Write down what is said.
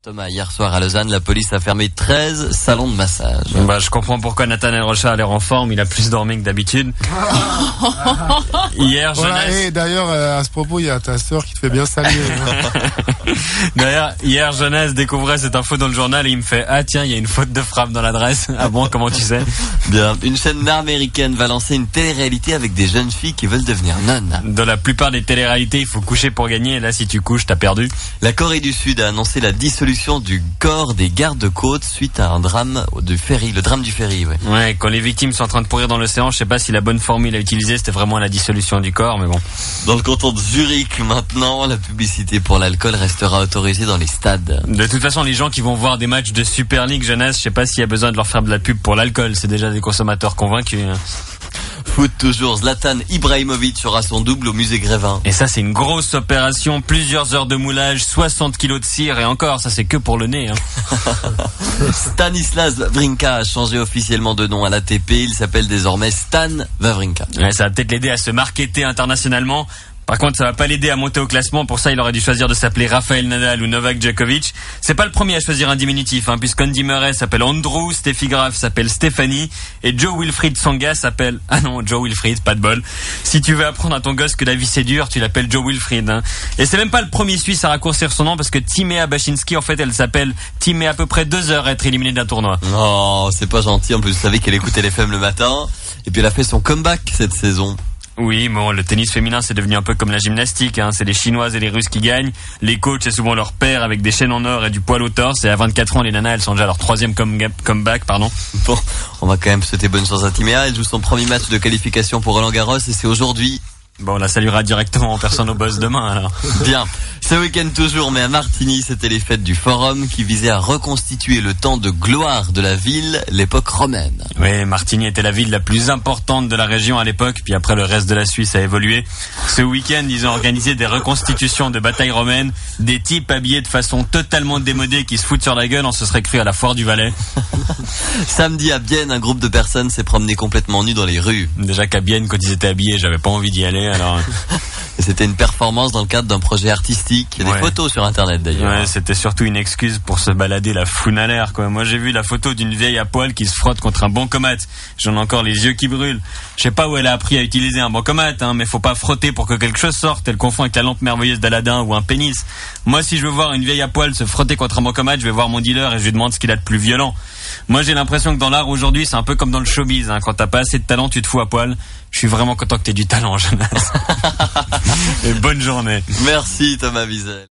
Thomas, hier soir à Lausanne, la police a fermé 13 salons de massage. Je comprends pourquoi Nathanaël Rocha a l'air en forme, il a plus dormi que d'habitude. Hier, voilà, Jeunesse... et d'ailleurs, à ce propos, il y a ta sœur qui te fait bien saluer. D'ailleurs, hier, Jeunesse découvrait cette info dans le journal et il me fait « Ah tiens, il y a une faute de frappe dans l'adresse. » Ah bon, comment tu sais? Bien, une chaîne américaine va lancer une télé-réalité avec des jeunes filles qui veulent devenir nonnes. Dans la plupart des téléréalités, il faut coucher pour gagner et là, si tu couches, t'as perdu. La Corée du Sud a annoncé la dissolution du corps des gardes-côtes suite à un drame du ferry, le drame du ferry, ouais. Ouais, quand les victimes sont en train de pourrir dans l'océan, je sais pas si la bonne formule à utiliser, c'était vraiment la dissolution du corps, mais bon. Dans le canton de Zurich, maintenant, la publicité pour l'alcool restera autorisée dans les stades. De toute façon, les gens qui vont voir des matchs de Super League Jeunesse, je sais pas s'il y a besoin de leur faire de la pub pour l'alcool, c'est déjà des consommateurs convaincus. Foot toujours, Zlatan Ibrahimovic sera son double au musée Grévin. Et ça, c'est une grosse opération, plusieurs heures de moulage, 60 kilos de cire, et encore, ça c'est que pour le nez. Stanislas Wawrinka a changé officiellement de nom à l'ATP, il s'appelle désormais Stan Wawrinka. Ouais, ça va peut-être l'aider à se marketer internationalement. Par contre, ça va pas l'aider à monter au classement. Pour ça, il aurait dû choisir de s'appeler Rafael Nadal ou Novak Djokovic. C'est pas le premier à choisir un diminutif, puisqu'Andy Murray s'appelle Andrew, Steffi Graf s'appelle Stéphanie, et Joe Wilfried Tsonga s'appelle... Ah non, Joe Wilfried, pas de bol. Si tu veux apprendre à ton gosse que la vie c'est dur, tu l'appelles Joe Wilfried. Et c'est même pas le premier Suisse à raccourcir son nom, parce que Timea Bachinski, en fait, elle s'appelle Timea à peu près 2 heures à être éliminée d'un tournoi. Oh, c'est pas gentil. En plus, vous savez qu'elle écoutait les FM le matin, et puis elle a fait son comeback cette saison. Oui, bon, le tennis féminin, c'est devenu un peu comme la gymnastique, C'est les Chinoises et les Russes qui gagnent. Les coachs, c'est souvent leur père avec des chaînes en or et du poil au torse. Et à 24 ans, les nanas, elles sont déjà à leur 3e comeback, pardon. Bon, on va quand même souhaiter bonne chance à Timea. Elle joue son premier match de qualification pour Roland Garros et c'est aujourd'hui. Bon, on la saluera directement en personne au boss demain, alors. Bien. Ce week-end toujours, mais à Martigny, c'était les fêtes du Forum qui visaient à reconstituer le temps de gloire de la ville, l'époque romaine. Oui, Martigny était la ville la plus importante de la région à l'époque, puis après le reste de la Suisse a évolué. Ce week-end, ils ont organisé des reconstitutions de batailles romaines, des types habillés de façon totalement démodée qui se foutent sur la gueule, on se serait cru à la foire du Valais. Samedi à Bienne, un grouroupe de personnes s'est promené complètement nu dans les rues. Déjà qu'à Bienne, quand ils étaient habillés, j'avais pas envie d'y aller, alors... Et c'était une performance dans le cadre d'un projet artistique. Il y a des photos sur internet d'ailleurs. Ouais, c'était surtout une excuse pour se balader la foune à l'air, quoi. Moi j'ai vu la photo d'une vieille à poil qui se frotte contre un bancomat. J'en ai encore les yeux qui brûlent. Je sais pas où elle a appris à utiliser un bancomat, mais faut pas frotter pour que quelque chose sorte. Elle confond avec la lampe merveilleuse d'Aladin ou un pénis. Moi si je veux voir une vieille à poil se frotter contre un bancomat, je vais voir mon dealer et je lui demande ce qu'il a de plus violent. Moi j'ai l'impression que dans l'art aujourd'hui c'est un peu comme dans le showbiz, Quand t'as pas assez de talent tu te fous à poil. Je suis vraiment content que t'aies du talent, Jonas. Et bonne journée. Merci Thomas Wiesel.